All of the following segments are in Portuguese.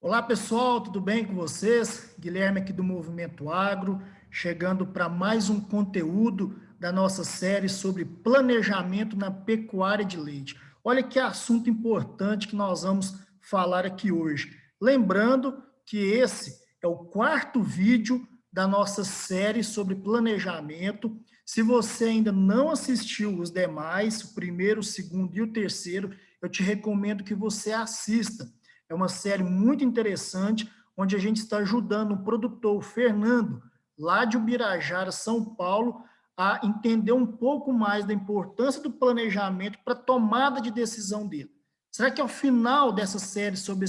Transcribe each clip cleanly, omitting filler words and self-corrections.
Olá pessoal, tudo bem com vocês? Guilherme aqui do Movimento Agro, chegando para mais um conteúdo da nossa série sobre planejamento na pecuária de leite. Olha que assunto importante que nós vamos falar aqui hoje. Lembrando que esse é o quarto vídeo da nossa série sobre planejamento. Se você ainda não assistiu os demais, o primeiro, o segundo e o terceiro, eu te recomendo que você assista. É uma série muito interessante, onde a gente está ajudando o produtor Fernando, lá de Ubirajara, São Paulo, a entender um pouco mais da importância do planejamento para a tomada de decisão dele. Será que ao final dessa série sobre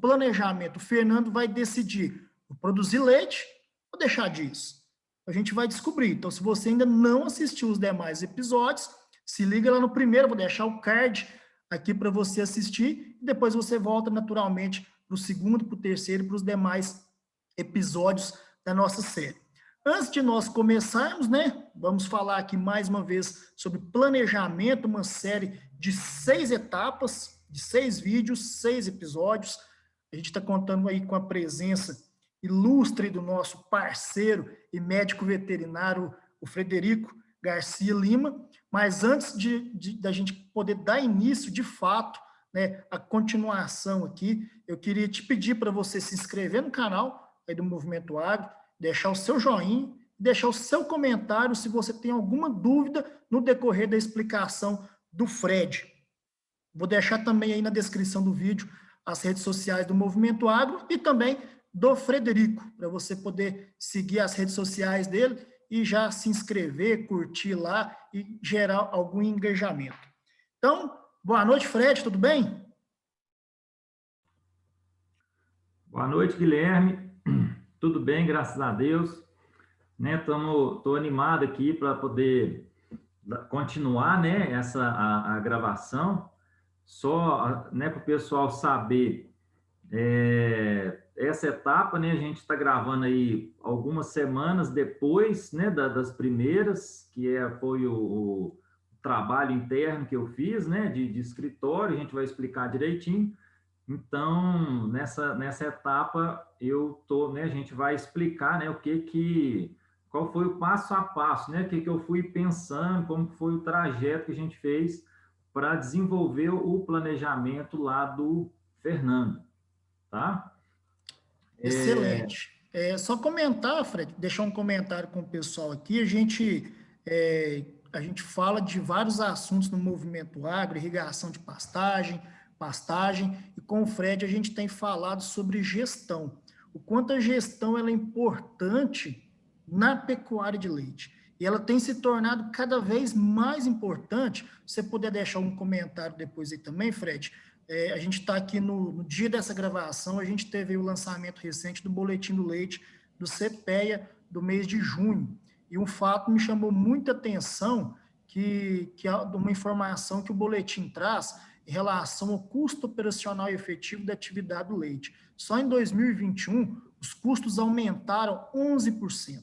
planejamento, o Fernando vai decidir produzir leite ou deixar disso? A gente vai descobrir. Então, se você ainda não assistiu os demais episódios, se liga lá no primeiro, vou deixar o card aqui para você assistir, e depois você volta naturalmente para o segundo, para o terceiro e para os demais episódios da nossa série. Antes de nós começarmos, né, vamos falar aqui mais uma vez sobre planejamento, uma série de 6 etapas, de 6 vídeos, 6 episódios. A gente está contando aí com a presença ilustre do nosso parceiro e médico veterinário, o Frederico Garcia Lima. Mas antes da gente poder dar início, de fato, né, a continuação aqui, eu queria te pedir para você se inscrever no canal aí do Movimento Agro, deixar o seu joinha, deixar o seu comentário se você tem alguma dúvida no decorrer da explicação do Fred. Vou deixar também aí na descrição do vídeo as redes sociais do Movimento Agro e também do Frederico, para você poder seguir as redes sociais dele e já se inscrever, curtir lá e gerar algum engajamento. Então, boa noite, Fred, tudo bem? Boa noite, Guilherme. Tudo bem, graças a Deus. Estou animado aqui para poder continuar, né, a gravação. Só, né, para o pessoal saber, essa etapa, né, a gente está gravando aí algumas semanas depois, né, das primeiras, foi o trabalho interno que eu fiz, né, de escritório. A gente vai explicar direitinho. Então, nessa etapa, né, a gente vai explicar, né, qual foi o passo a passo, né, o que eu fui pensando, como foi o trajeto que a gente fez para desenvolver o planejamento lá do Fernando, tá? Excelente. Só comentar, Fred, deixar um comentário com o pessoal aqui. A gente fala de vários assuntos no movimento agro, irrigação de pastagem, e com o Fred a gente tem falado sobre gestão. O quanto a gestão ela é importante na pecuária de leite. E ela tem se tornado cada vez mais importante. Se você puder deixar um comentário depois aí também, Fred. A gente está aqui no dia dessa gravação, a gente teve o lançamento recente do Boletim do Leite do CPEA do mês de junho. E um fato me chamou muita atenção, que é uma informação que o boletim traz em relação ao custo operacional e efetivo da atividade do leite. Só em 2021, os custos aumentaram 11%.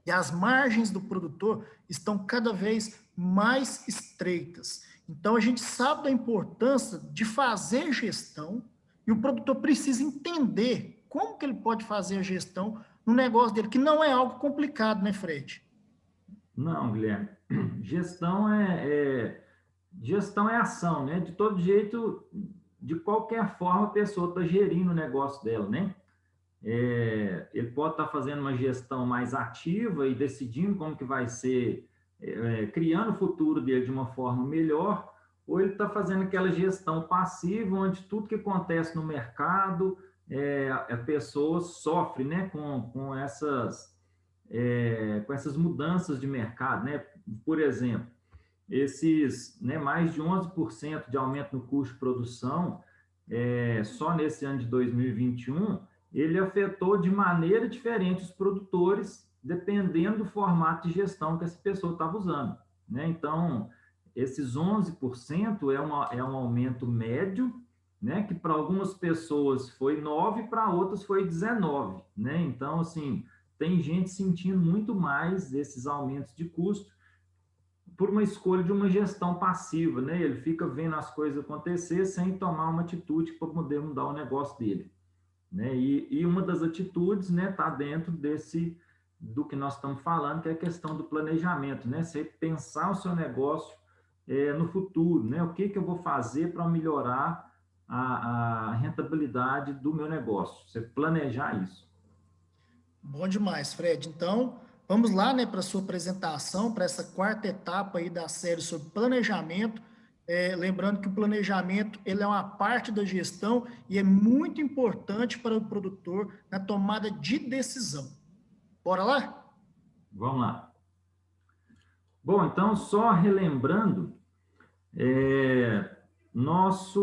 E as margens do produtor estão cada vez mais estreitas. Então, a gente sabe da importância de fazer gestão e o produtor precisa entender como que ele pode fazer a gestão no negócio dele, que não é algo complicado, né, Fred? Não, Guilherme. Gestão é ação, né? De todo jeito, de qualquer forma, a pessoa está gerindo o negócio dela, né? Ele pode estar fazendo uma gestão mais ativa e decidindo como que vai ser, criando o futuro dele de uma forma melhor, ou ele está fazendo aquela gestão passiva, onde tudo que acontece no mercado, a pessoa sofre, né, com essas mudanças de mercado, né? Por exemplo, né, mais de 11% de aumento no custo de produção, só nesse ano de 2021, ele afetou de maneira diferente os produtores, dependendo do formato de gestão que essa pessoa estava usando, né? Então, esses 11% é um aumento médio, né? Que para algumas pessoas foi 9%, para outras foi 19%, né? Então, assim, tem gente sentindo muito mais esses aumentos de custo por uma escolha de uma gestão passiva, né? Ele fica vendo as coisas acontecer sem tomar uma atitude para poder mudar o negócio dele. né? E uma das atitudes, né, está dentro do que nós estamos falando, que é a questão do planejamento, né? Você pensar o seu negócio no futuro, né? O que eu vou fazer para melhorar a rentabilidade do meu negócio? Você planejar isso. Bom demais, Fred. Então, vamos lá, né, para a sua apresentação, para essa quarta etapa aí da série sobre planejamento. Lembrando que o planejamento ele é uma parte da gestão e é muito importante para o produtor na tomada de decisão. Bora lá? Vamos lá. Bom, então, só relembrando, nossa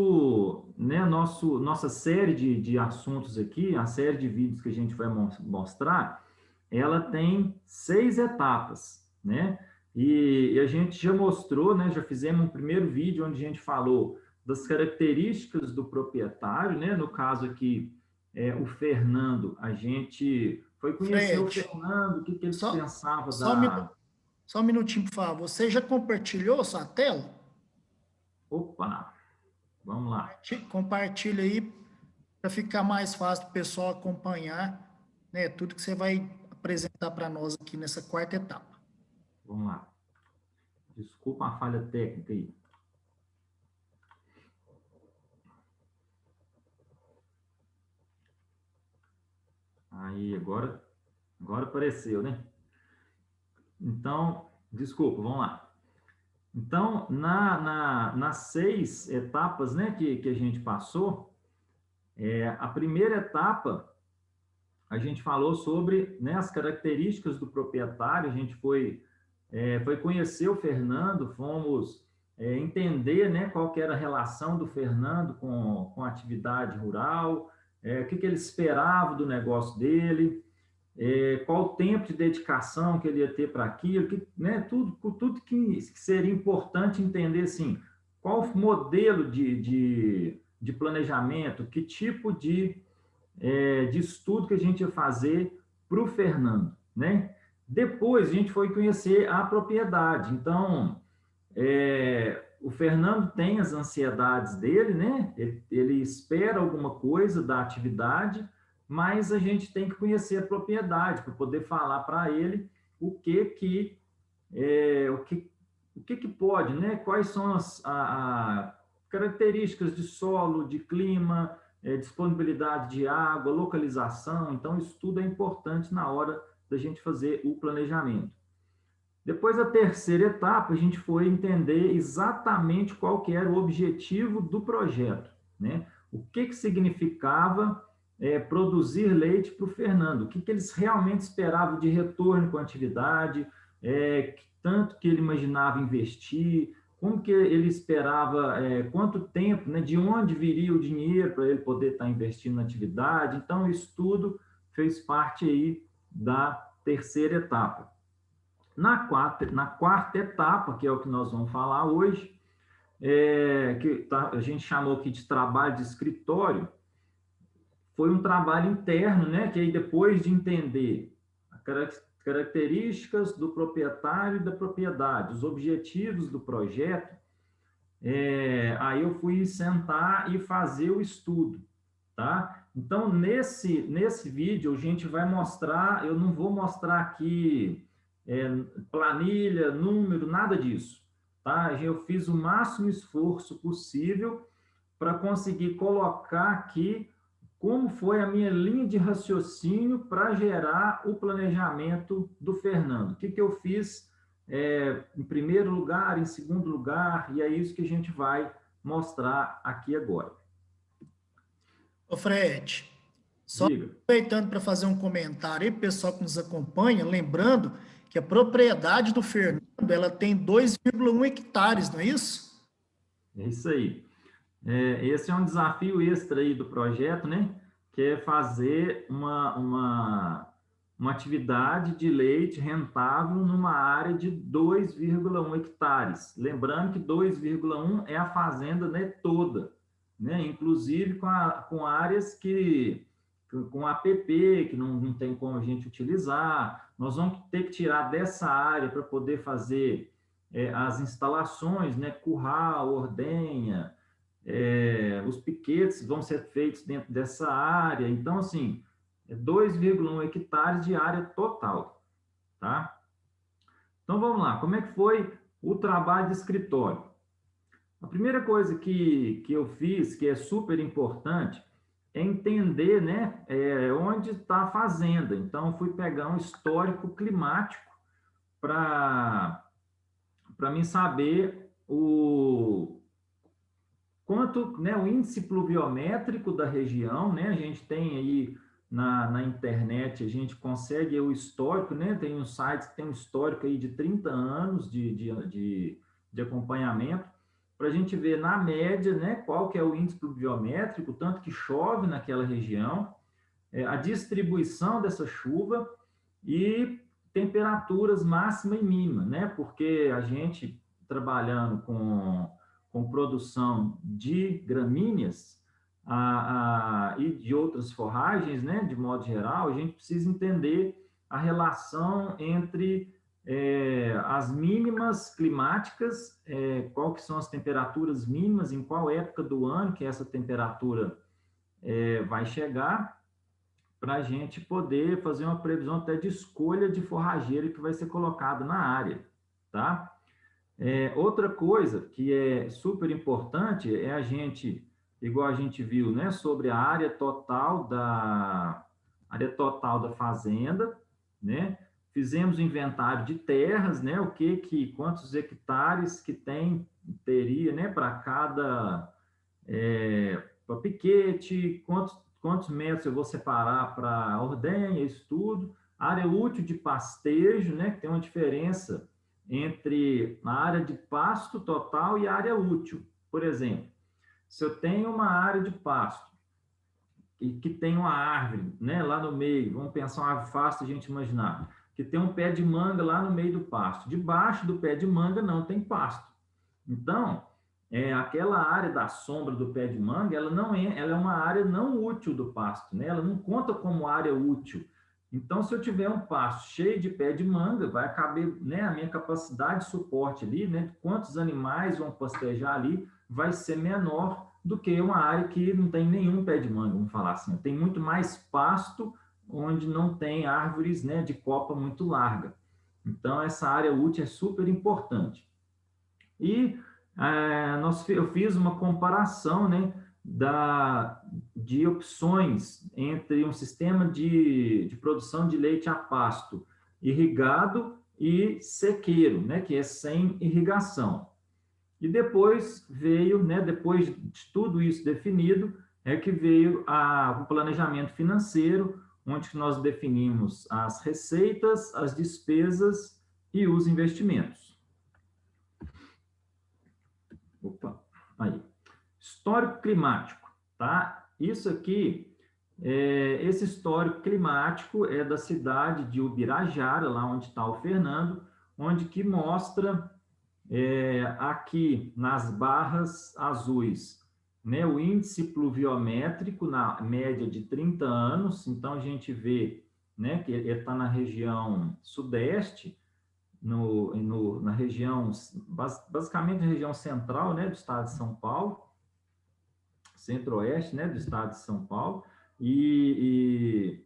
série de assuntos aqui, a série de vídeos que a gente vai mostrar, ela tem 6 etapas, né? E a gente já mostrou, né? Já fizemos um primeiro vídeo onde a gente falou das características do proprietário, né? No caso aqui, o Fernando, a gente foi conhecer o Fred, Fernando, o que ele só, pensava só, um só um minutinho, por favor. Você já compartilhou sua tela? Opa, vamos lá. Compartilha aí para ficar mais fácil para o pessoal acompanhar, né, tudo que você vai apresentar para nós aqui nessa quarta etapa. Vamos lá. Desculpa a falha técnica aí. Aí, agora apareceu, né? Então, desculpa, vamos lá. Então, nas 6 etapas, né, que a gente passou, a primeira etapa, a gente falou sobre, né, as características do proprietário, a gente foi conhecer o Fernando, fomos entender, né, qual que era a relação do Fernando com a atividade rural, o que ele esperava do negócio dele, qual o tempo de dedicação que ele ia ter para aquilo, né, tudo que seria importante entender, assim, qual o modelo de planejamento, que tipo de estudo que a gente ia fazer para o Fernando, né? Depois a gente foi conhecer a propriedade. Então, o Fernando tem as ansiedades dele, né? Ele espera alguma coisa da atividade, mas a gente tem que conhecer a propriedade para poder falar para ele o que pode, né? Quais são as características de solo, de clima, disponibilidade de água, localização. Então, isso tudo é importante na hora da gente fazer o planejamento. Depois, a terceira etapa, a gente foi entender exatamente qual que era o objetivo do projeto, né? O que significava produzir leite para o Fernando, o que eles realmente esperavam de retorno com a atividade, tanto que ele imaginava investir, como que ele esperava, quanto tempo, né, de onde viria o dinheiro para ele poder estar investindo na atividade. Então, isso tudo fez parte aí da terceira etapa. Na quarta etapa, que é o que nós vamos falar hoje, a gente chamou aqui de trabalho de escritório, foi um trabalho interno, né, que aí depois de entender as características do proprietário e da propriedade, os objetivos do projeto, aí eu fui sentar e fazer o estudo, tá? Então, nesse vídeo, a gente vai mostrar, eu não vou mostrar aqui planilha, número, nada disso, tá? Eu fiz o máximo esforço possível para conseguir colocar aqui como foi a minha linha de raciocínio para gerar o planejamento do Fernando. O que eu fiz em primeiro lugar, em segundo lugar, e é isso que a gente vai mostrar aqui agora. Ô Fred, só Diga. aproveitando para fazer um comentário aí, pessoal que nos acompanha, lembrando que a propriedade do Fernando, ela tem 2,1 hectares, não é isso? É isso aí. Esse é um desafio extra aí do projeto, né? Que é fazer uma atividade de leite rentável numa área de 2,1 hectares. Lembrando que 2,1 é a fazenda, né, toda, né? Inclusive com áreas com APP, que não tem como a gente utilizar. Nós vamos ter que tirar dessa área para poder fazer as instalações, né? Curral, ordenha, os piquetes vão ser feitos dentro dessa área. Então, assim, 2,1 hectares de área total, tá? Então, vamos lá. Como é que foi o trabalho de escritório? A primeira coisa que eu fiz, que é super importante, é entender, né, onde está a fazenda. Então, fui pegar um histórico climático para mim saber quanto, né, o índice pluviométrico da região, né, a gente tem aí na internet, a gente consegue o histórico, né, tem um site que tem um histórico aí de 30 anos de acompanhamento, para a gente ver na média, né, qual que é o índice pluviométrico, tanto que chove naquela região, a distribuição dessa chuva e temperaturas máxima e mínima, né, porque a gente trabalhando com produção de gramíneas e de outras forragens, né, de modo geral, a gente precisa entender a relação entre as mínimas climáticas, qual que são as temperaturas mínimas, em qual época do ano que essa temperatura vai chegar, para a gente poder fazer uma previsão até de escolha de forrageiro que vai ser colocado na área, tá? Outra coisa que é super importante é a gente, igual a gente viu, né, sobre a área total da fazenda, né? Fizemos o inventário de terras, né? Quantos hectares que teria, né, para cada para piquete, quantos metros eu vou separar para ordenha, isso tudo. Área útil de pastejo, né, que tem uma diferença entre a área de pasto total e a área útil. Por exemplo, se eu tenho uma área de pasto e que tem uma árvore, né, lá no meio, vamos pensar uma árvore fácil a gente imaginar, que tem um pé de manga lá no meio do pasto. Debaixo do pé de manga não tem pasto. Então, aquela área da sombra do pé de manga, ela é uma área não útil do pasto, né? Ela não conta como área útil. Então, se eu tiver um pasto cheio de pé de manga, vai caber, né, a minha capacidade de suporte ali, né, quantos animais vão pastejar ali, vai ser menor do que uma área que não tem nenhum pé de manga, vamos falar assim. Tem muito mais pasto onde não tem árvores, né, de copa muito larga. Então, essa área útil é super importante. E eu fiz uma comparação, né, de opções entre um sistema de produção de leite a pasto irrigado e sequeiro, né, que é sem irrigação. E depois veio, né, depois de tudo isso definido, que veio o planejamento financeiro, onde nós definimos as receitas, as despesas e os investimentos. Opa, aí. Histórico climático, tá? Isso aqui, esse histórico climático é da cidade de Ubirajara, lá onde está o Fernando, onde que mostra aqui nas barras azuis, né, o índice pluviométrico na média de 30 anos, então a gente vê, né, que ele está na região sudeste, na região, basicamente na região central, né, do estado de São Paulo, centro-oeste, né, do estado de São Paulo, e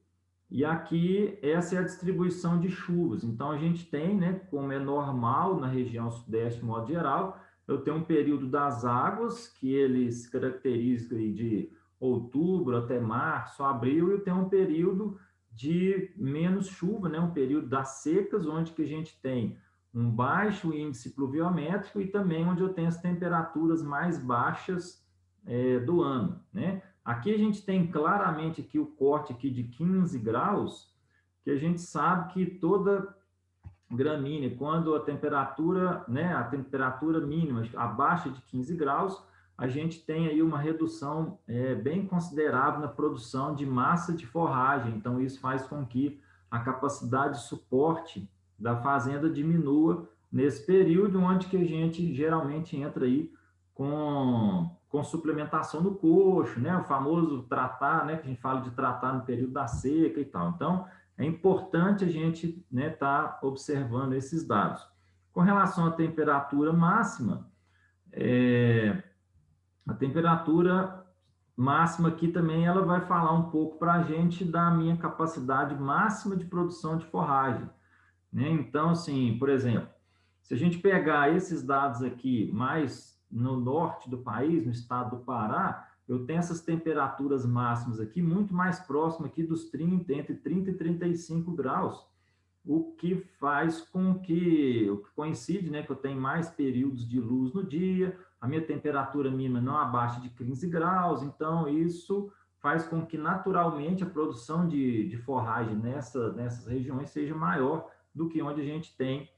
aqui essa é a distribuição de chuvas. Então a gente tem, né, como é normal na região sudeste, de modo geral, eu tenho um período das águas, que ele se caracteriza de outubro até março, abril, e eu tenho um período de menos chuva, né, um período das secas, onde que a gente tem um baixo índice pluviométrico e também onde eu tenho as temperaturas mais baixas do ano, né? Aqui a gente tem claramente aqui o corte aqui de 15 graus, que a gente sabe que toda gramínea, quando a temperatura, né, a temperatura mínima abaixo de 15 graus, a gente tem aí uma redução bem considerável na produção de massa de forragem. Então, isso faz com que a capacidade de suporte da fazenda diminua nesse período, onde que a gente geralmente entra aí com suplementação no coxo, né? O famoso tratar, né? Que a gente fala de tratar no período da seca e tal. Então, é importante a gente, né, tá observando esses dados. Com relação à temperatura máxima, a temperatura máxima aqui também, ela vai falar um pouco para a gente da minha capacidade máxima de produção de forragem, né? Então, assim, por exemplo, se a gente pegar esses dados aqui mais no norte do país, no estado do Pará, eu tenho essas temperaturas máximas aqui muito mais próximas aqui dos 30, entre 30 e 35 graus, o que faz com que, o que coincide, né, que eu tenho mais períodos de luz no dia, a minha temperatura mínima não abaixa de 15 graus, então isso faz com que naturalmente a produção de forragem nessas regiões seja maior do que onde a gente tem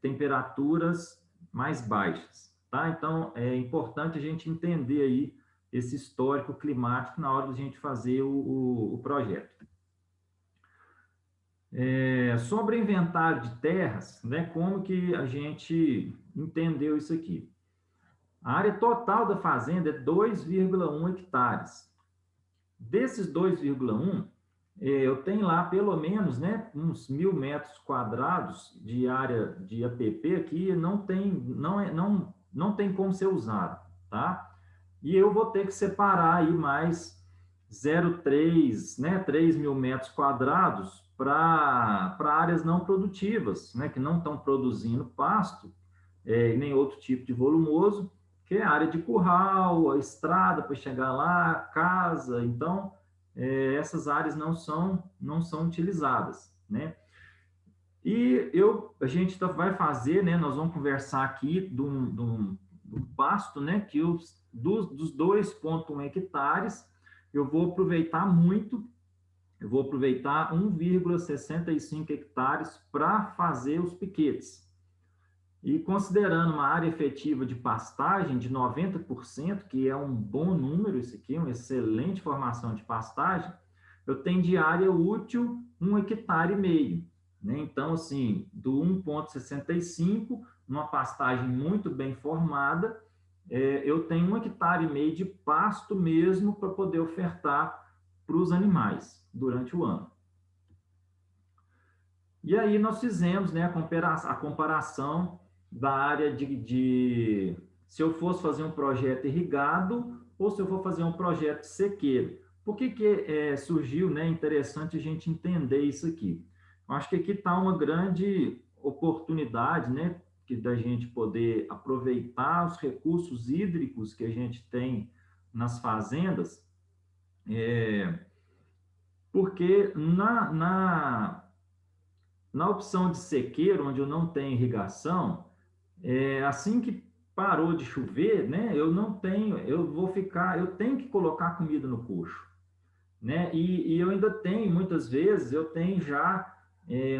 temperaturas mais baixas, tá? Então é importante a gente entender aí esse histórico climático na hora da gente fazer o projeto. Sobre inventário de terras, né, como que a gente entendeu isso aqui? A área total da fazenda é 2,1 hectares. Desses 2,1, eu tenho lá pelo menos, né, uns 1.000 metros quadrados de área de APP que não tem como ser usado, tá? E eu vou ter que separar aí mais 0,3, né, 3.000 metros quadrados para áreas não produtivas, né, que não estão produzindo pasto, nem outro tipo de volumoso, que é a área de curral, a estrada para chegar lá, casa. Então, essas áreas não são utilizadas, né? E a gente vai fazer, né, nós vamos conversar aqui do pasto, né, que dos 2,1 hectares, eu vou aproveitar 1,65 hectares para fazer os piquetes. E considerando uma área efetiva de pastagem de 90%, que é um bom número, isso aqui, uma excelente formação de pastagem, eu tenho de área útil 1,5 hectare, né? Então, assim, do 1,65, numa pastagem muito bem formada, eu tenho 1,5 hectare de pasto mesmo para poder ofertar para os animais durante o ano. E aí nós fizemos, né, a comparação da área se eu fosse fazer um projeto irrigado ou se eu for fazer um projeto de sequeiro. Por que surgiu, né, interessante a gente entender isso aqui? Eu acho que aqui está uma grande oportunidade, né, da gente poder aproveitar os recursos hídricos que a gente tem nas fazendas, porque na opção de sequeiro, onde eu não tenho irrigação, assim que parou de chover, né, eu tenho que colocar comida no coxo, né, e eu ainda tenho, muitas vezes, eu tenho já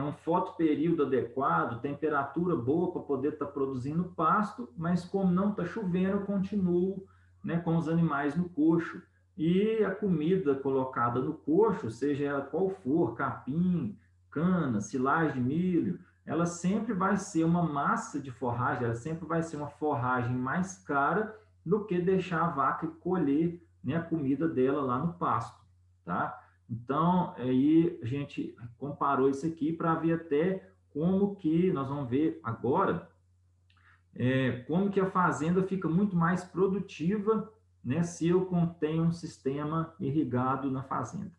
um fotoperíodo adequado, temperatura boa para poder estar produzindo pasto, mas como não está chovendo, eu continuo, né, com os animais no coxo. E a comida colocada no coxo, seja ela qual for, capim, cana, silagem de milho, ela sempre vai ser uma massa de forragem, ela sempre vai ser uma forragem mais cara do que deixar a vaca colher, né, a comida dela lá no pasto, tá? Então, aí a gente comparou isso aqui para ver até como que, nós vamos ver agora, como que a fazenda fica muito mais produtiva, né, se eu contenho um sistema irrigado na fazenda.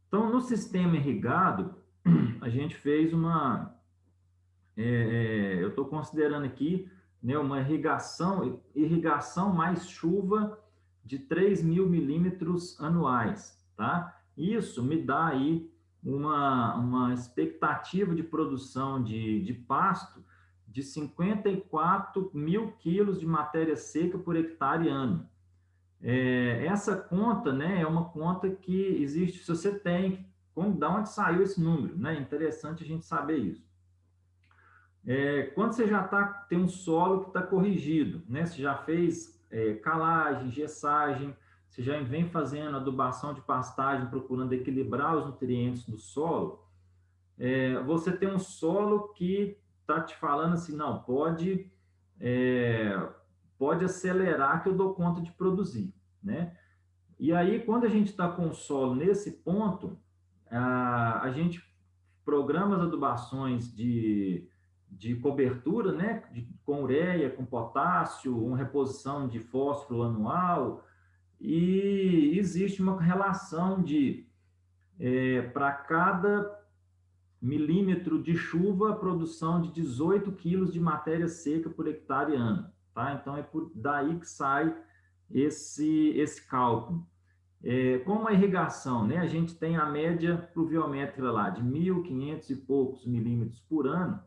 Então, no sistema irrigado, a gente fez eu estou considerando aqui, né, uma irrigação mais chuva de 3.000 milímetros anuais, tá? Isso me dá aí uma expectativa de produção de pasto de 54 mil quilos de matéria seca por hectare ano. Essa conta, né, é uma conta que existe, se você tem, da onde saiu esse número, né? É interessante a gente saber isso. Quando você já tem um solo que está corrigido, né? Você já fez calagem, gessagem, você já vem fazendo adubação de pastagem, procurando equilibrar os nutrientes do solo, você tem um solo que está te falando assim, não, pode acelerar que eu dou conta de produzir, né? E aí, quando a gente está com o solo nesse ponto, a gente programa as adubações de cobertura, né, com ureia, com potássio, uma reposição de fósforo anual, e existe uma relação de, para cada milímetro de chuva, a produção de 18 quilos de matéria seca por hectare ano. Tá? Então, é por daí que sai esse cálculo. Como a irrigação, né, a gente tem a média pluviométrica lá de 1.500 e poucos milímetros por ano,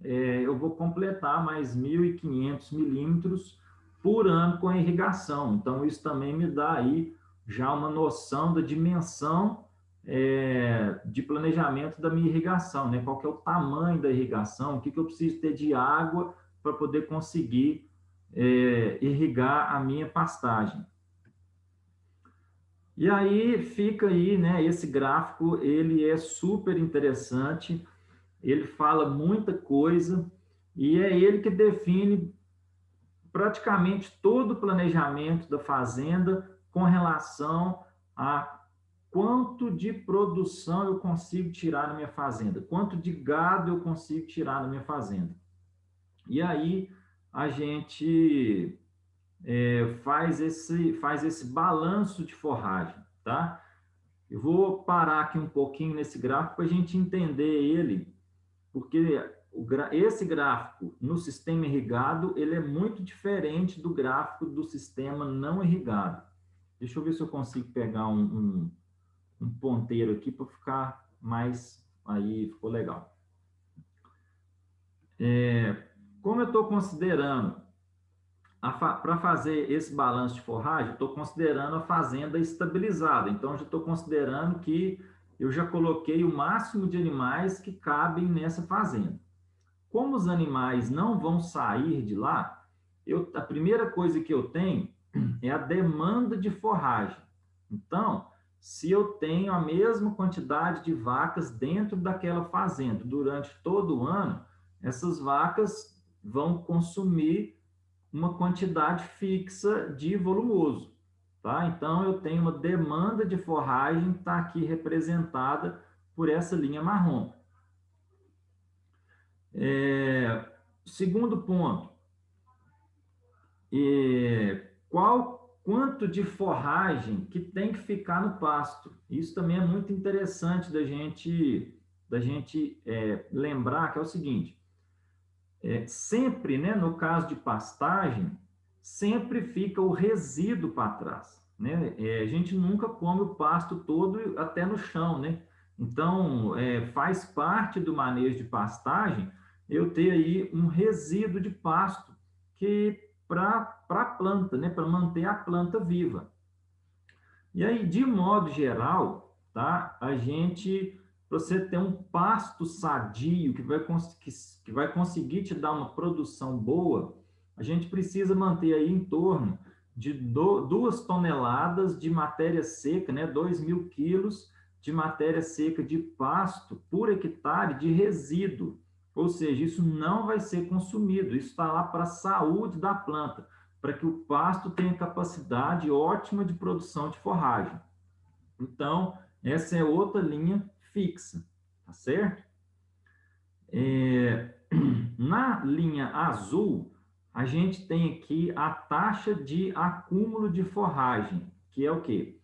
eu vou completar mais 1.500 milímetros por ano com a irrigação. Então, isso também me dá aí já uma noção da dimensão de planejamento da minha irrigação, né? Qual que é o tamanho da irrigação, o que eu preciso ter de água para poder conseguir irrigar a minha pastagem. E aí fica aí, né? Esse gráfico, ele é super interessante, ele fala muita coisa e é ele que define praticamente todo o planejamento da fazenda com relação a quanto de produção eu consigo tirar na minha fazenda, quanto de gado eu consigo tirar na minha fazenda. E aí a gente faz esse balanço de forragem, tá? Eu vou parar aqui um pouquinho nesse gráfico para a gente entender ele, porque esse gráfico no sistema irrigado, ele é muito diferente do gráfico do sistema não irrigado. Deixa eu ver se eu consigo pegar um ponteiro aqui para ficar mais... Aí, ficou legal. Como eu estou considerando, para fazer esse balanço de forragem, estou considerando a fazenda estabilizada. Então, já estou considerando que eu já coloquei o máximo de animais que cabem nessa fazenda. Como os animais não vão sair de lá, a primeira coisa que eu tenho é a demanda de forragem. Então, se eu tenho a mesma quantidade de vacas dentro daquela fazenda durante todo o ano, essas vacas vão consumir uma quantidade fixa de volumoso. Tá? Então, eu tenho uma demanda de forragem que está aqui representada por essa linha marrom. Segundo ponto, quanto de forragem que tem que ficar no pasto? Isso também é muito interessante da gente lembrar, que é o seguinte, sempre, né, no caso de pastagem, sempre fica o resíduo para trás, né? A gente nunca come o pasto todo até no chão, né? Então, faz parte do manejo de pastagem eu ter aí um resíduo de pasto para a planta, né? Para manter a planta viva. E aí, de modo geral, tá? Para você ter um pasto sadio que vai conseguir te dar uma produção boa, a gente precisa manter aí em torno de 2 toneladas de matéria seca, né? 2.000 quilos de matéria seca de pasto por hectare de resíduo. Ou seja, isso não vai ser consumido, isso está lá para a saúde da planta, para que o pasto tenha capacidade ótima de produção de forragem. Então, essa é outra linha fixa, tá certo? Na linha azul, a gente tem aqui a taxa de acúmulo de forragem, que é o quê?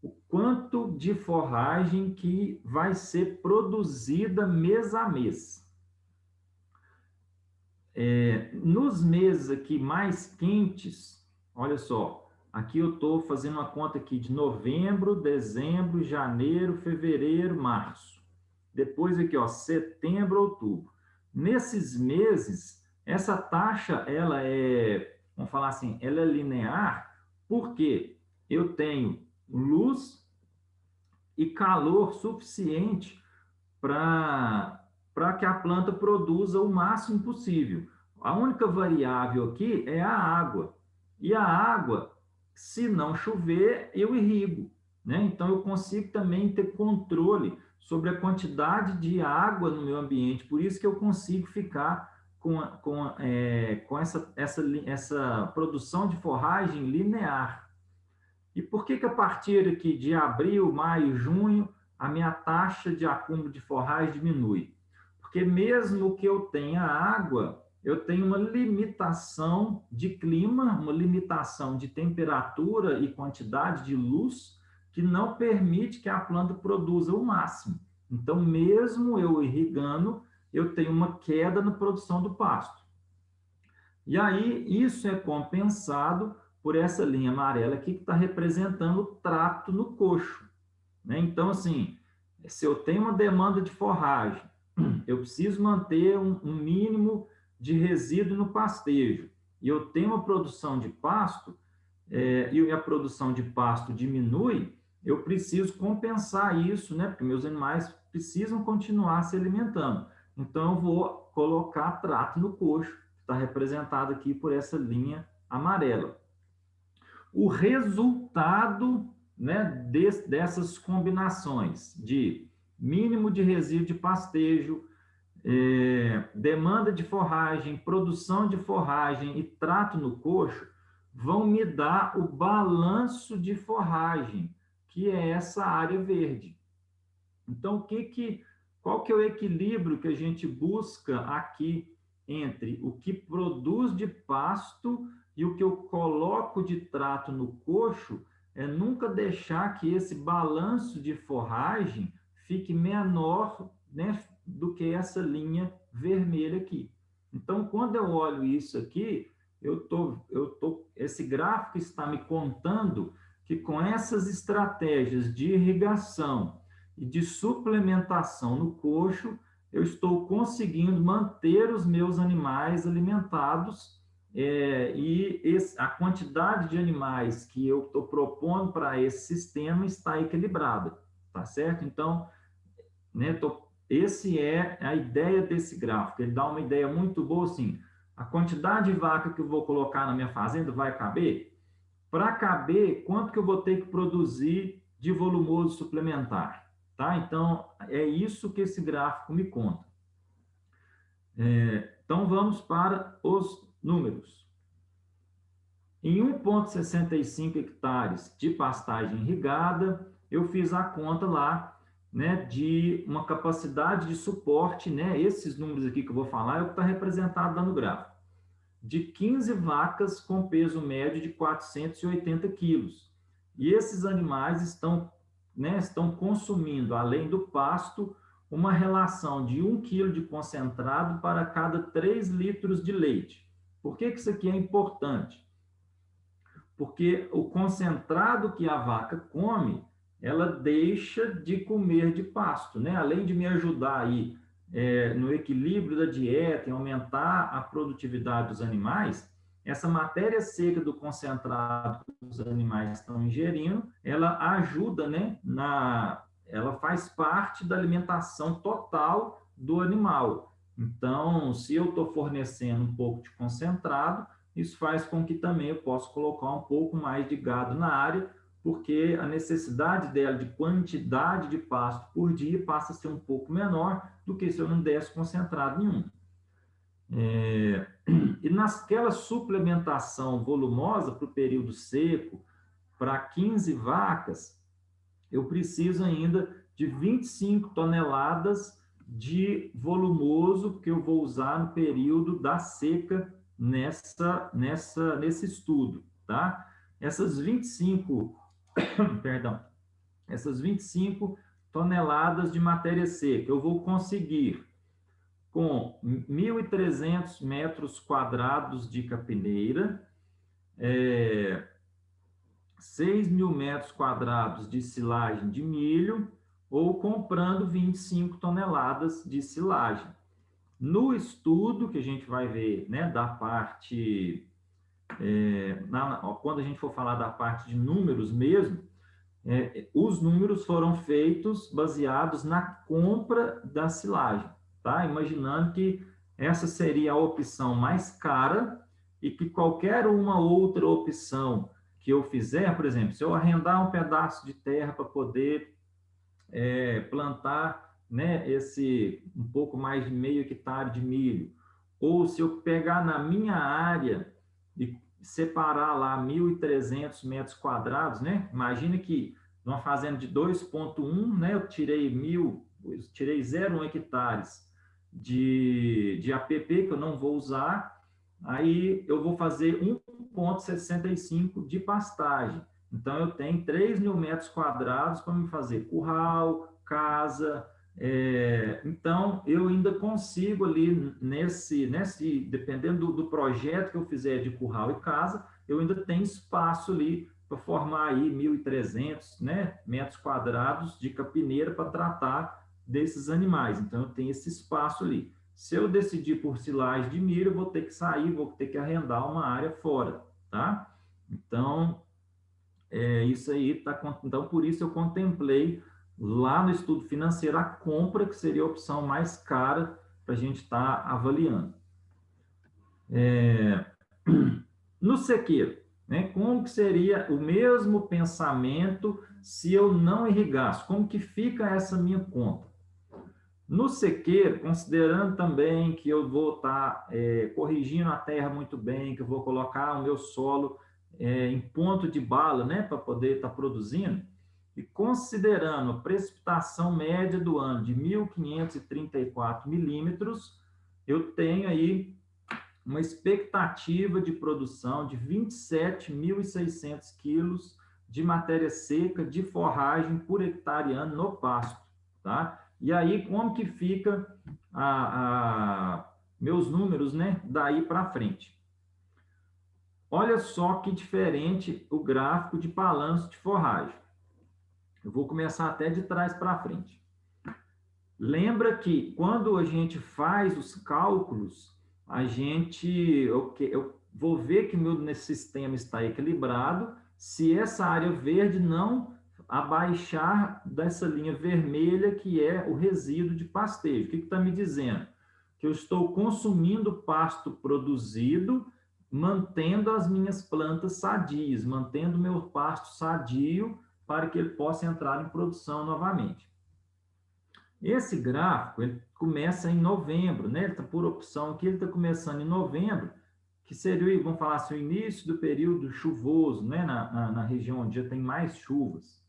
O quanto de forragem que vai ser produzida mês a mês. Nos meses aqui mais quentes, olha só, aqui eu estou fazendo uma conta aqui de novembro, dezembro, janeiro, fevereiro, março. Depois aqui, ó, setembro, outubro. Nesses meses, essa taxa, ela vamos falar assim, ela é linear, porque eu tenho luz e calor suficiente para que a planta produza o máximo possível. A única variável aqui é a água. E a água, se não chover, eu irrigo, né? Então, eu consigo também ter controle sobre a quantidade de água no meu ambiente. Por isso que eu consigo ficar com essa produção de forragem linear. E por que a partir aqui de abril, maio, junho, a minha taxa de acúmulo de forragem diminui? Porque mesmo que eu tenha água, eu tenho uma limitação de clima, uma limitação de temperatura e quantidade de luz que não permite que a planta produza o máximo. Então, mesmo eu irrigando, eu tenho uma queda na produção do pasto. E aí, isso é compensado por essa linha amarela aqui, que está representando o trato no coxo, né? Então, assim, se eu tenho uma demanda de forragem, eu preciso manter um mínimo de resíduo no pastejo, e eu tenho uma produção de pasto, e a produção de pasto diminui, eu preciso compensar isso, né? Porque meus animais precisam continuar se alimentando. Então, eu vou colocar trato no coxo, que está representado aqui por essa linha amarela. O resultado, né, dessas combinações de mínimo de resíduo de pastejo, demanda de forragem, produção de forragem e trato no coxo, vão me dar o balanço de forragem, que é essa área verde. Então, qual que é o equilíbrio que a gente busca aqui entre o que produz de pasto e o que eu coloco de trato no coxo? É nunca deixar que esse balanço de forragem fique menor, né, do que essa linha vermelha aqui. Então, quando eu olho isso aqui, esse gráfico está me contando que com essas estratégias de irrigação e de suplementação no coxo, eu estou conseguindo manter os meus animais alimentados, a quantidade de animais que eu estou propondo para esse sistema está equilibrada, tá certo? Então, né, esse é a ideia desse gráfico. Ele dá uma ideia muito boa, assim, a quantidade de vaca que eu vou colocar na minha fazenda vai caber? Para caber, quanto que eu vou ter que produzir de volumoso suplementar? Tá? Então, é isso que esse gráfico me conta. Então, vamos para os números. Em 1,65 hectares de pastagem irrigada, eu fiz a conta lá, né, de uma capacidade de suporte, né, esses números aqui que eu vou falar é o que está representado lá no gráfico, de 15 vacas com peso médio de 480 quilos. E esses animais estão consumindo, além do pasto, uma relação de 1 quilo de concentrado para cada 3 litros de leite. Por que isso aqui é importante? Porque o concentrado que a vaca come, ela deixa de comer de pasto, né? Além de me ajudar aí no equilíbrio da dieta, em aumentar a produtividade dos animais, essa matéria seca do concentrado que os animais estão ingerindo, ela ajuda, né, ela faz parte da alimentação total do animal. Então, se eu estou fornecendo um pouco de concentrado, isso faz com que também eu possa colocar um pouco mais de gado na área, porque a necessidade dela de quantidade de pasto por dia passa a ser um pouco menor do que se eu não desse concentrado nenhum. E naquela suplementação volumosa para o período seco, para 15 vacas, eu preciso ainda de 25 toneladas de volumoso que eu vou usar no período da seca nesse estudo, tá? Essas 25 toneladas de matéria seca eu vou conseguir com 1.300 metros quadrados de capineira, 6.000 metros quadrados de silagem de milho, ou comprando 25 toneladas de silagem. No estudo que a gente vai ver, né, da parte, quando a gente for falar da parte de números mesmo, os números foram feitos baseados na compra da silagem, tá? Imaginando que essa seria a opção mais cara e que qualquer uma outra opção que eu fizer, por exemplo, se eu arrendar um pedaço de terra para poder plantar, né, um pouco mais de meio hectare de milho, ou se eu pegar na minha área e separar lá 1.300 metros quadrados, né? Imagina que numa fazenda de 2,1, né, eu tirei 0,1 hectares, de app que eu não vou usar, aí eu vou fazer 1,65 de pastagem. Então, eu tenho 3.000 metros quadrados para me fazer curral, casa. Então, eu ainda consigo ali, dependendo do projeto que eu fizer de curral e casa, eu ainda tenho espaço ali para formar aí 1.300, né, metros quadrados de capineira para tratar desses animais. Então, eu tenho esse espaço ali. Se eu decidir por silagem de milho, eu vou ter que sair, vou ter que arrendar uma área fora, tá? Então, isso aí tá. Então, por isso eu contemplei lá no estudo financeiro a compra, que seria a opção mais cara para a gente estar avaliando. No sequeiro, né? Como que seria o mesmo pensamento se eu não irrigasse? Como que fica essa minha conta? No sequeiro, considerando também que eu vou estar corrigindo a terra muito bem, que eu vou colocar o meu solo em ponto de bala, né, para poder estar produzindo, e considerando a precipitação média do ano de 1.534 milímetros, eu tenho aí uma expectativa de produção de 27.600 quilos de matéria seca de forragem por hectare ano no pasto, tá? E aí, como que fica meus números, né, daí para frente? Olha só que diferente o gráfico de balanço de forragem. Eu vou começar até de trás para frente. Lembra que quando a gente faz os cálculos, eu vou ver que meu sistema está equilibrado se essa área verde não abaixar dessa linha vermelha, que é o resíduo de pastejo. O que está me dizendo? Que eu estou consumindo pasto produzido, mantendo as minhas plantas sadias, mantendo o meu pasto sadio para que ele possa entrar em produção novamente. Esse gráfico ele começa em novembro, né? Ele está por opção aqui, ele está começando em novembro, que seria, vamos falar assim, o início do período chuvoso, né? Na região onde já tem mais chuvas.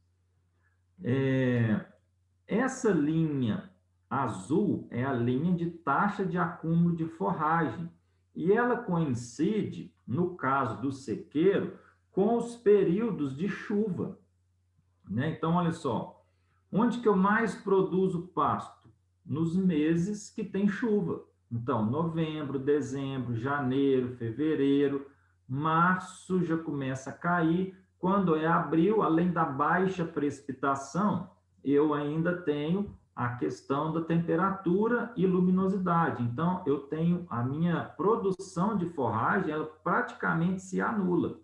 Essa linha azul é a linha de taxa de acúmulo de forragem, e ela coincide, no caso do sequeiro, com os períodos de chuva, né? Então, olha só, onde que eu mais produzo pasto? Nos meses que tem chuva. Então, novembro, dezembro, janeiro, fevereiro, março já começa a cair. Quando é abril, além da baixa precipitação, eu ainda tenho a questão da temperatura e luminosidade. Então, eu tenho a minha produção de forragem, ela praticamente se anula.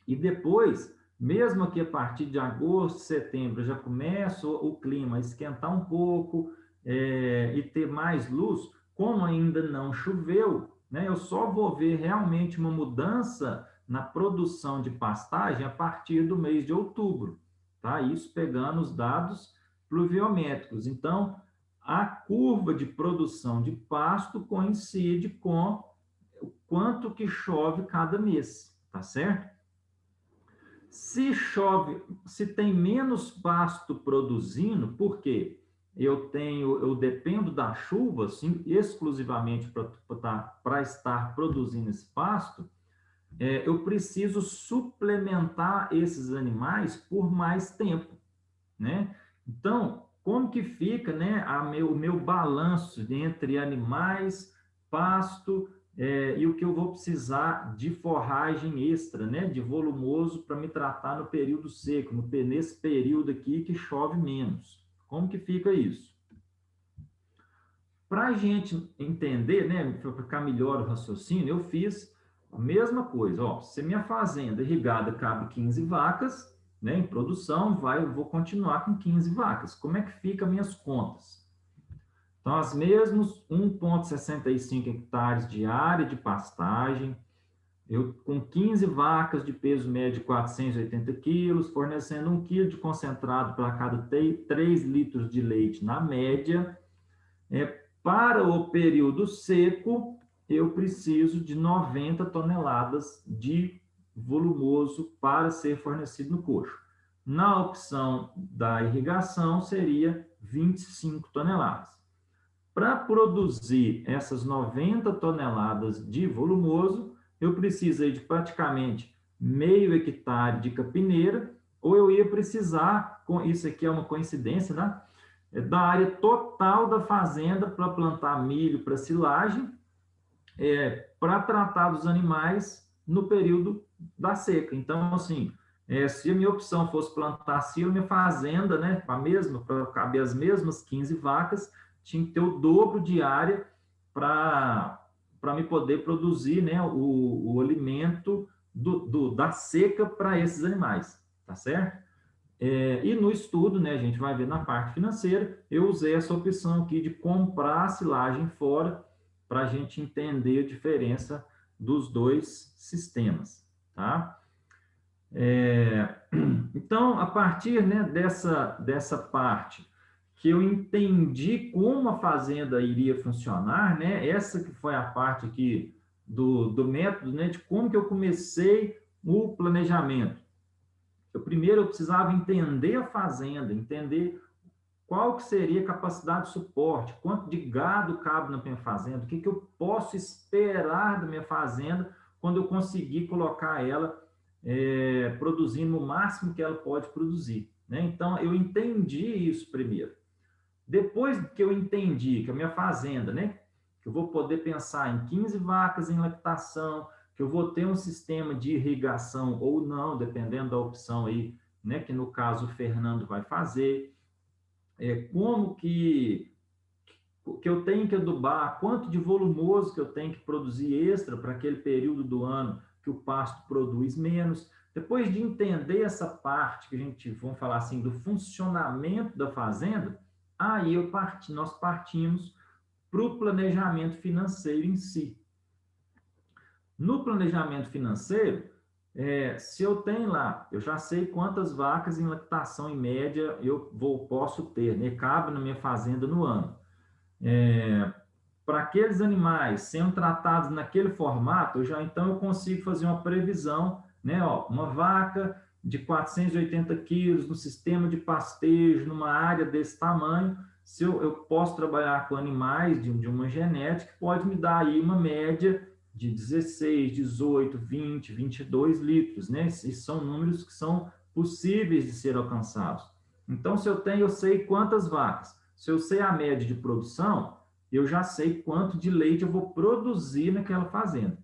E depois, mesmo que a partir de agosto, setembro, já começa o clima a esquentar um pouco e ter mais luz, como ainda não choveu, né, eu só vou ver realmente uma mudança na produção de pastagem a partir do mês de outubro, tá? Isso pegando os dados pluviométricos. Então, a curva de produção de pasto coincide com o quanto que chove cada mês, tá certo? Se chove, se tem menos pasto produzindo, por quê? Eu dependo da chuva, assim, exclusivamente para estar produzindo esse pasto, eu preciso suplementar esses animais por mais tempo, né? Então, como que fica, né, o meu balanço entre animais, pasto, e o que eu vou precisar de forragem extra, né, de volumoso para me tratar no período seco, nesse período aqui que chove menos. Como que fica isso? Para a gente entender, né, para ficar melhor o raciocínio, eu fiz a mesma coisa. Ó, se minha fazenda irrigada cabe 15 vacas, né, em produção, eu vou continuar com 15 vacas. Como é que fica minhas contas? Então, as mesmas 1,65 hectares de área de pastagem, eu com 15 vacas de peso médio de 480 quilos, fornecendo 1 quilo de concentrado para cada 3 litros de leite na média. Para o período seco, eu preciso de 90 toneladas de volumoso para ser fornecido no coxo. Na opção da irrigação, seria 25 toneladas. Para produzir essas 90 toneladas de volumoso, eu precisei de praticamente meio hectare de capineira, ou eu ia precisar, isso aqui é uma coincidência, né? Da área total da fazenda para plantar milho para silagem, para tratar dos animais no período da seca. Então, assim, se a minha opção fosse plantar silo, minha fazenda, né, para caber as mesmas 15 vacas, tinha que ter o dobro de área para me poder produzir, né, o alimento da seca para esses animais, tá certo? E no estudo, né, a gente vai ver na parte financeira, eu usei essa opção aqui de comprar a silagem fora para a gente entender a diferença dos dois sistemas, tá? Então, a partir, né, dessa parte que eu entendi como a fazenda iria funcionar, né, essa que foi a parte aqui do método, né, de como que eu comecei o planejamento. Primeiro eu precisava entender a fazenda, entender qual que seria a capacidade de suporte, quanto de gado cabe na minha fazenda, o que eu posso esperar da minha fazenda quando eu conseguir colocar ela produzindo o máximo que ela pode produzir, né? Então, eu entendi isso primeiro. Depois que eu entendi que a minha fazenda, né, que eu vou poder pensar em 15 vacas em lactação, que eu vou ter um sistema de irrigação ou não, dependendo da opção aí, né, que no caso o Fernando vai fazer, como que eu tenho que adubar, quanto de volumoso que eu tenho que produzir extra para aquele período do ano que o pasto produz menos. Depois de entender essa parte que a gente, vamos falar assim, do funcionamento da fazenda, aí nós partimos para o planejamento financeiro em si. No planejamento financeiro, se eu tenho lá, eu já sei quantas vacas em lactação em média posso ter, né? Cabe na minha fazenda no ano. Para aqueles animais sendo tratados naquele formato, então eu consigo fazer uma previsão, né? Uma vaca de 480 quilos no sistema de pastejo, numa área desse tamanho, se eu posso trabalhar com animais de uma genética, pode me dar aí uma média de 16, 18, 20, 22 litros, né? E são números que são possíveis de ser alcançados. Então, eu sei quantas vacas. Se eu sei a média de produção, eu já sei quanto de leite eu vou produzir naquela fazenda.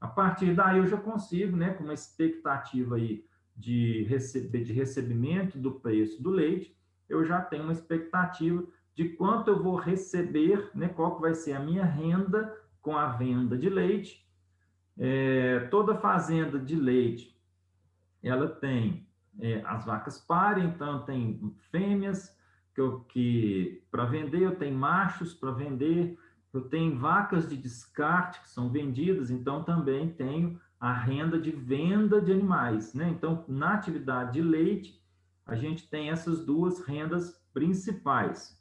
A partir daí, eu já consigo, né, com uma expectativa aí de recebimento do preço do leite, eu já tenho uma expectativa de quanto eu vou receber, né, qual que vai ser a minha renda com a venda de leite. Toda fazenda de leite, ela tem as vacas pares, então tem fêmeas que para vender, eu tenho machos para vender, eu tenho vacas de descarte que são vendidas, então também tenho a renda de venda de animais, né? Então, na atividade de leite, a gente tem essas duas rendas principais.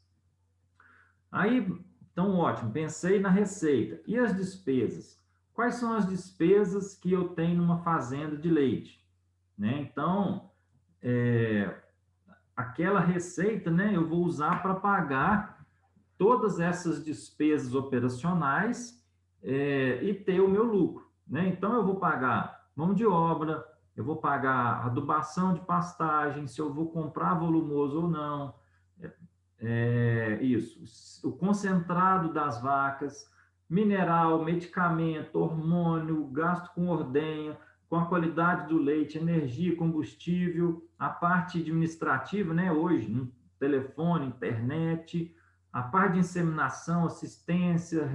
Aí, então, ótimo, pensei na receita. E as despesas? Quais são as despesas que eu tenho numa fazenda de leite? Né? Então, aquela receita, né, eu vou usar para pagar todas essas despesas operacionais e ter o meu lucro. Né? Então, eu vou pagar mão de obra, eu vou pagar adubação de pastagem, se eu vou comprar volumoso ou não, isso, o concentrado das vacas, mineral, medicamento, hormônio, gasto com ordenha, com a qualidade do leite, energia, combustível, a parte administrativa, né, hoje, no telefone, internet, a parte de inseminação, assistência,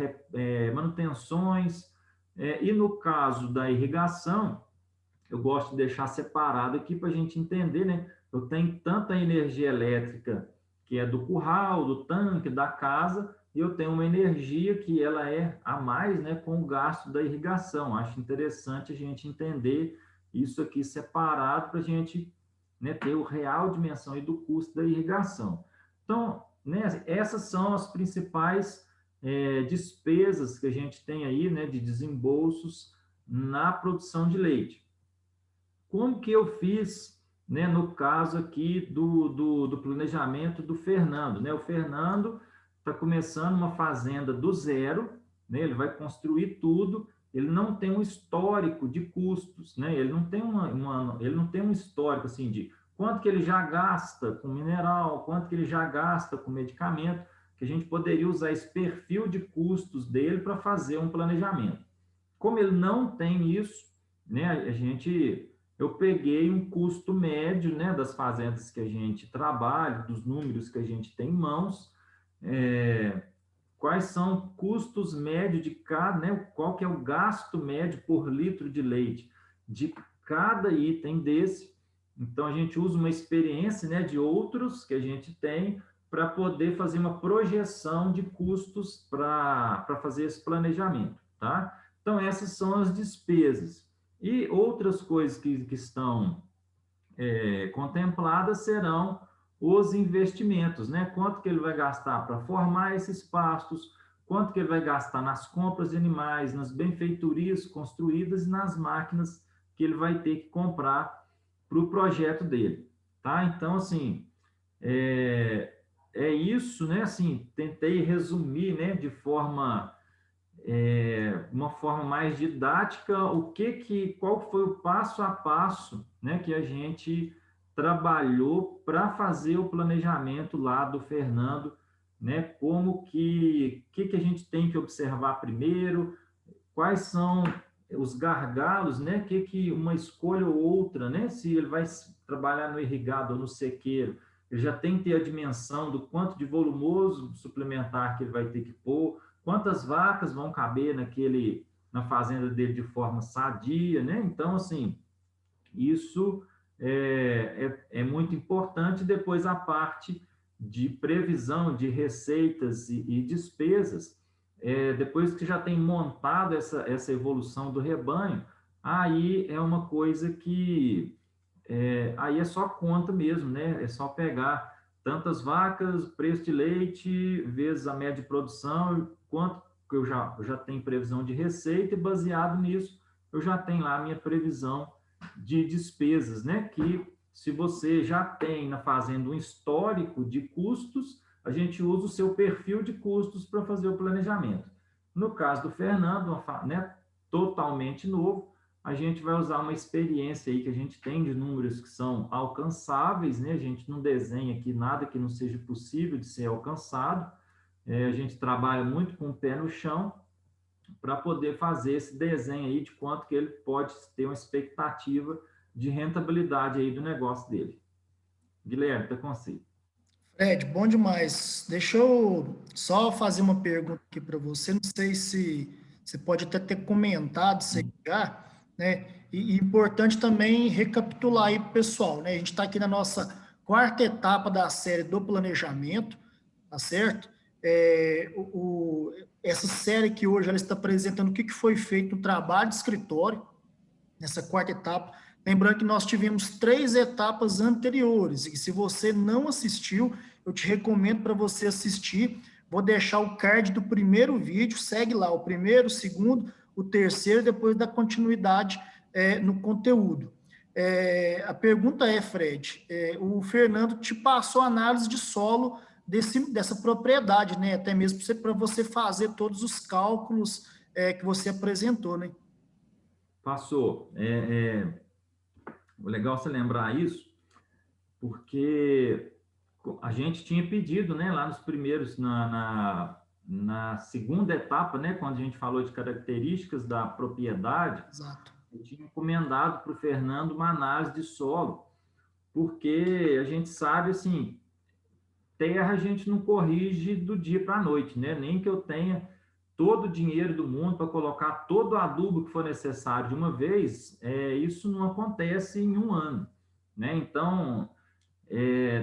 manutenções, e no caso da irrigação, eu gosto de deixar separado aqui para a gente entender, né, eu tenho tanta energia elétrica que é do curral, do tanque, da casa, e eu tenho uma energia que ela é a mais, né, com o gasto da irrigação. Acho interessante a gente entender isso aqui separado para a gente, né, ter o real dimensão e do custo da irrigação. Então, né, essas são as principais despesas que a gente tem aí, né, de desembolsos na produção de leite. Como que eu fiz, né, no caso aqui do planejamento do Fernando, né? O Fernando, está começando uma fazenda do zero, né? Ele vai construir tudo, ele não tem um histórico de custos, né? Ele não tem ele não tem um histórico assim de quanto que ele já gasta com mineral, quanto que ele já gasta com medicamento, que a gente poderia usar esse perfil de custos dele para fazer um planejamento. Como ele não tem isso, né? Eu peguei um custo médio, né, das fazendas que a gente trabalha, dos números que a gente tem em mãos, quais são custos médios de cada, né, qual que é o gasto médio por litro de leite de cada item desse. Então, a gente usa uma experiência, né, de outros que a gente tem para poder fazer uma projeção de custos para fazer esse planejamento, tá? Então, essas são as despesas. E outras coisas que estão contempladas serão os investimentos, né? Quanto que ele vai gastar para formar esses pastos, quanto que ele vai gastar nas compras de animais, nas benfeitorias construídas e nas máquinas que ele vai ter que comprar para o projeto dele, tá? Então, assim, é isso, né? Assim, tentei resumir, né, de forma uma forma mais didática qual foi o passo a passo, né, que a gente trabalhou para fazer o planejamento lá do Fernando, né, como que a gente tem que observar primeiro, quais são os gargalos, né, que uma escolha ou outra, né, se ele vai trabalhar no irrigado ou no sequeiro, ele já tem que ter a dimensão do quanto de volumoso suplementar que ele vai ter que pôr, quantas vacas vão caber na fazenda dele de forma sadia, né? Então, assim, isso é muito importante. Depois, a parte de previsão de receitas e despesas, depois que já tem montado essa evolução do rebanho, aí é uma coisa que aí é só conta mesmo, né? É só pegar tantas vacas, preço de leite, vezes a média de produção, quanto que eu já tenho previsão de receita, e baseado nisso, eu já tenho lá a minha previsão de despesas, né? Que se você já tem na fazenda um histórico de custos, a gente usa o seu perfil de custos para fazer o planejamento. No caso do Fernando, né, totalmente novo, a gente vai usar uma experiência aí que a gente tem de números que são alcançáveis, né? A gente não desenha aqui nada que não seja possível de ser alcançado. A gente trabalha muito com o pé no chão para poder fazer esse desenho aí de quanto que ele pode ter uma expectativa de rentabilidade aí do negócio dele. Guilherme, está com você. Fred, bom demais. Deixa eu só fazer uma pergunta aqui para você. Não sei se você pode até ter comentado isso aí já, né? E importante também recapitular aí para o pessoal, né? A gente está aqui na nossa quarta etapa da série do planejamento, tá certo? Essa série que hoje ela está apresentando o que foi feito no trabalho de escritório, nessa quarta etapa. Lembrando que nós tivemos 3 etapas anteriores, e se você não assistiu, eu te recomendo para você assistir. Vou deixar o card do primeiro vídeo, segue lá, o primeiro, o segundo, o terceiro, depois da continuidade no conteúdo. A pergunta é, Fred, o Fernando te passou a análise de solo dessa propriedade, né? Até mesmo para você fazer todos os cálculos que você apresentou, né? Passou. Legal você lembrar isso, porque a gente tinha pedido, né, lá nos primeiros, na segunda etapa, né, quando a gente falou de características da propriedade, Exato. eu tinha encomendado para o Fernando uma análise de solo, porque a gente sabe, assim, terra a gente não corrige do dia para a noite, né? Nem que eu tenha todo o dinheiro do mundo para colocar todo o adubo que for necessário de uma vez, isso não acontece em um ano, né? Então,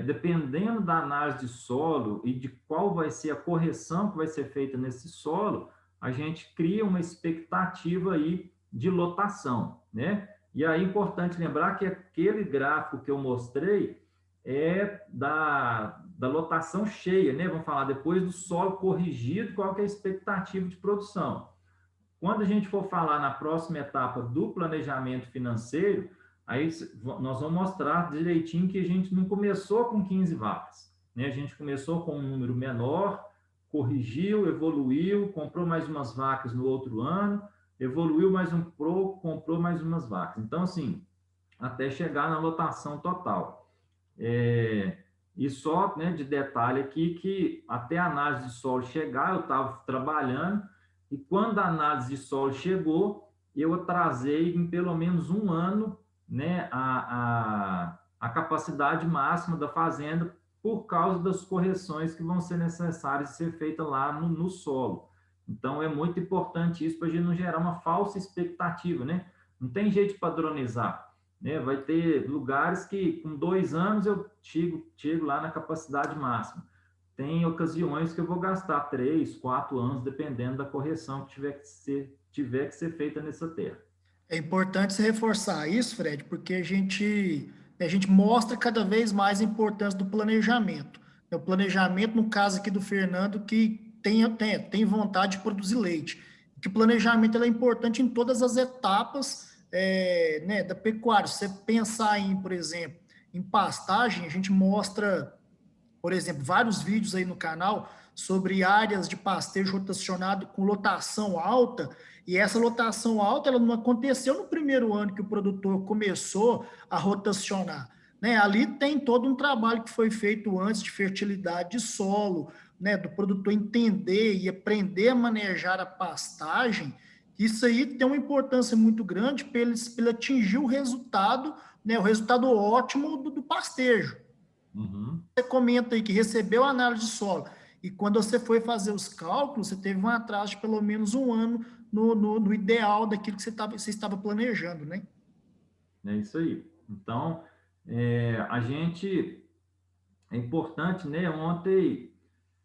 dependendo da análise de solo e de qual vai ser a correção que vai ser feita nesse solo, a gente cria uma expectativa aí de lotação, né? E aí é importante lembrar que aquele gráfico que eu mostrei é da lotação cheia, né? Vamos falar depois do solo corrigido, qual que é a expectativa de produção. Quando a gente for falar na próxima etapa do planejamento financeiro, aí nós vamos mostrar direitinho que a gente não começou com 15 vacas, né? A gente começou com um número menor, corrigiu, evoluiu, comprou mais umas vacas no outro ano, evoluiu mais um pouco, comprou mais umas vacas. Então, assim, até chegar na lotação total. E só, né, de detalhe aqui, que até a análise de solo chegar, eu estava trabalhando, e quando a análise de solo chegou, eu atrasei em pelo menos um ano, né, a capacidade máxima da fazenda por causa das correções que vão ser necessárias ser feitas lá no solo. Então, é muito importante isso para a gente não gerar uma falsa expectativa, né? Não tem jeito de padronizar, né? Vai ter lugares que com 2 anos eu chego lá na capacidade máxima. Tem ocasiões que eu vou gastar 3, 4 anos, dependendo da correção que tiver que ser feita nessa terra. É importante se reforçar isso, Fred, porque a gente mostra cada vez mais a importância do planejamento. O planejamento, no caso aqui do Fernando, que tem vontade de produzir leite. Que o planejamento é importante em todas as etapas né, da pecuária. Se você pensar em, por exemplo, em pastagem, a gente mostra, por exemplo, vários vídeos aí no canal sobre áreas de pastejo rotacionado com lotação alta, e essa lotação alta ela não aconteceu no primeiro ano que o produtor começou a rotacionar. Né? Ali tem todo um trabalho que foi feito antes de fertilidade de solo, né? Do produtor entender e aprender a manejar a pastagem. Isso aí tem uma importância muito grande para ele atingir o resultado, né? O resultado ótimo do pastejo. Uhum. Você comenta aí que recebeu a análise de solo e quando você foi fazer os cálculos, você teve um atraso de pelo menos um ano no ideal daquilo que você estava planejando, né? É isso aí. Então, é importante, né? Ontem,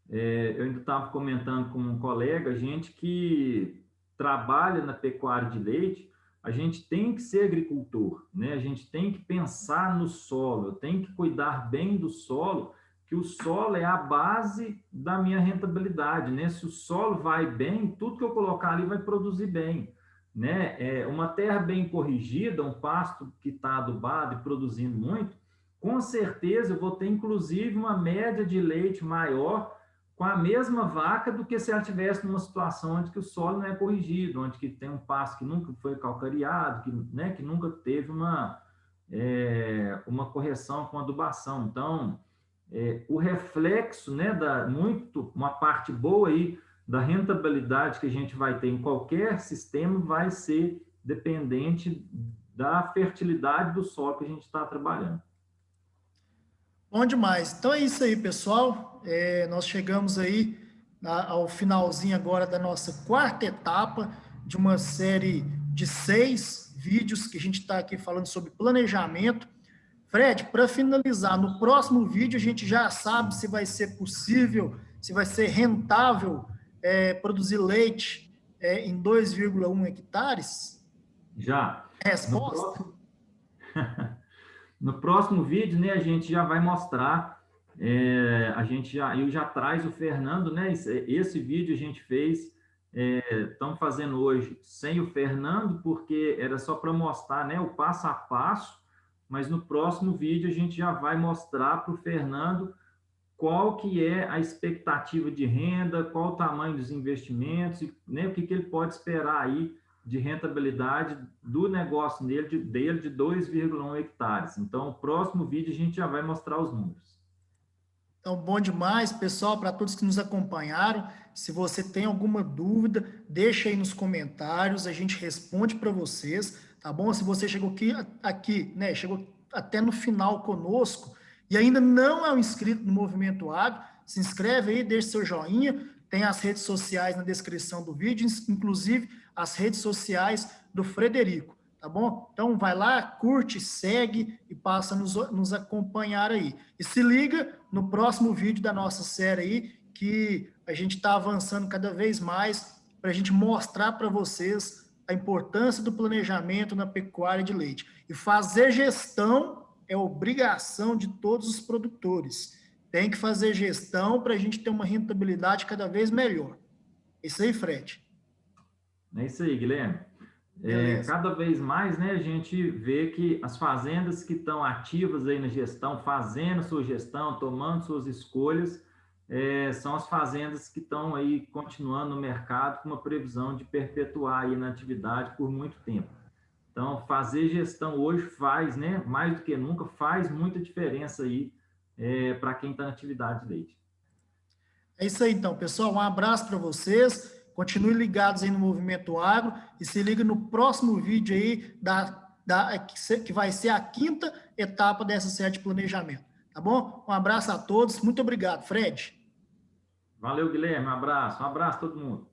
eu ainda estava comentando com um colega, a gente que trabalha na pecuária de leite, a gente tem que ser agricultor, né? A gente tem que pensar no solo, tem que cuidar bem do solo, que o solo é a base da minha rentabilidade, né? Se o solo vai bem, tudo que eu colocar ali vai produzir bem, né? Uma terra bem corrigida, um pasto que está adubado e produzindo muito, com certeza eu vou ter inclusive uma média de leite maior com a mesma vaca do que se ela tivesse numa situação onde que o solo não é corrigido, onde que tem um pasto que nunca foi calcareado, que nunca teve uma correção com adubação. Então, o reflexo, né, uma parte boa aí da rentabilidade que a gente vai ter em qualquer sistema vai ser dependente da fertilidade do solo que a gente está trabalhando. Bom demais. Então é isso aí, pessoal. Nós chegamos aí ao finalzinho agora da nossa quarta etapa de uma série de 6 vídeos que a gente está aqui falando sobre planejamento. Fred, para finalizar, no próximo vídeo a gente já sabe se vai ser possível, se vai ser rentável produzir leite em 2,1 hectares? Já. No Resposta? próximo, no próximo vídeo, né, a gente já vai mostrar, eu já traz o Fernando, né, esse vídeo a gente fez, estamos fazendo hoje sem o Fernando, porque era só para mostrar, né, o passo a passo, mas no próximo vídeo a gente já vai mostrar para o Fernando qual que é a expectativa de renda, qual o tamanho dos investimentos, né, o que ele pode esperar aí de rentabilidade do negócio dele de 2,1 hectares. Então, o próximo vídeo a gente já vai mostrar os números. Então, bom demais, pessoal, para todos que nos acompanharam. Se você tem alguma dúvida, deixa aí nos comentários, a gente responde para vocês, tá bom? Se você chegou aqui, né, chegou até no final conosco e ainda não é um inscrito no Movimento Agro, se inscreve aí, deixa seu joinha, tem as redes sociais na descrição do vídeo, inclusive as redes sociais do Frederico, tá bom? Então vai lá, curte, segue e passa a nos acompanhar aí. E se liga no próximo vídeo da nossa série aí, que a gente está avançando cada vez mais para a gente mostrar para vocês a importância do planejamento na pecuária de leite. E fazer gestão é obrigação de todos os produtores. Tem que fazer gestão para a gente ter uma rentabilidade cada vez melhor. É isso aí, Fred. É isso aí, Guilherme. Beleza. Cada vez mais, né, a gente vê que as fazendas que estão ativas aí na gestão, fazendo sua gestão, tomando suas escolhas, são as fazendas que estão aí continuando no mercado com uma previsão de perpetuar aí na atividade por muito tempo. Então, fazer gestão hoje faz, né, mais do que nunca, faz muita diferença aí para quem está na atividade de leite. É isso aí, então, pessoal. Um abraço para vocês. Continuem ligados aí no Movimento Agro e se liga no próximo vídeo aí que vai ser a 5ª etapa dessa série de planejamento. Tá bom? Um abraço a todos. Muito obrigado, Fred. Valeu, Guilherme. Um abraço a todo mundo.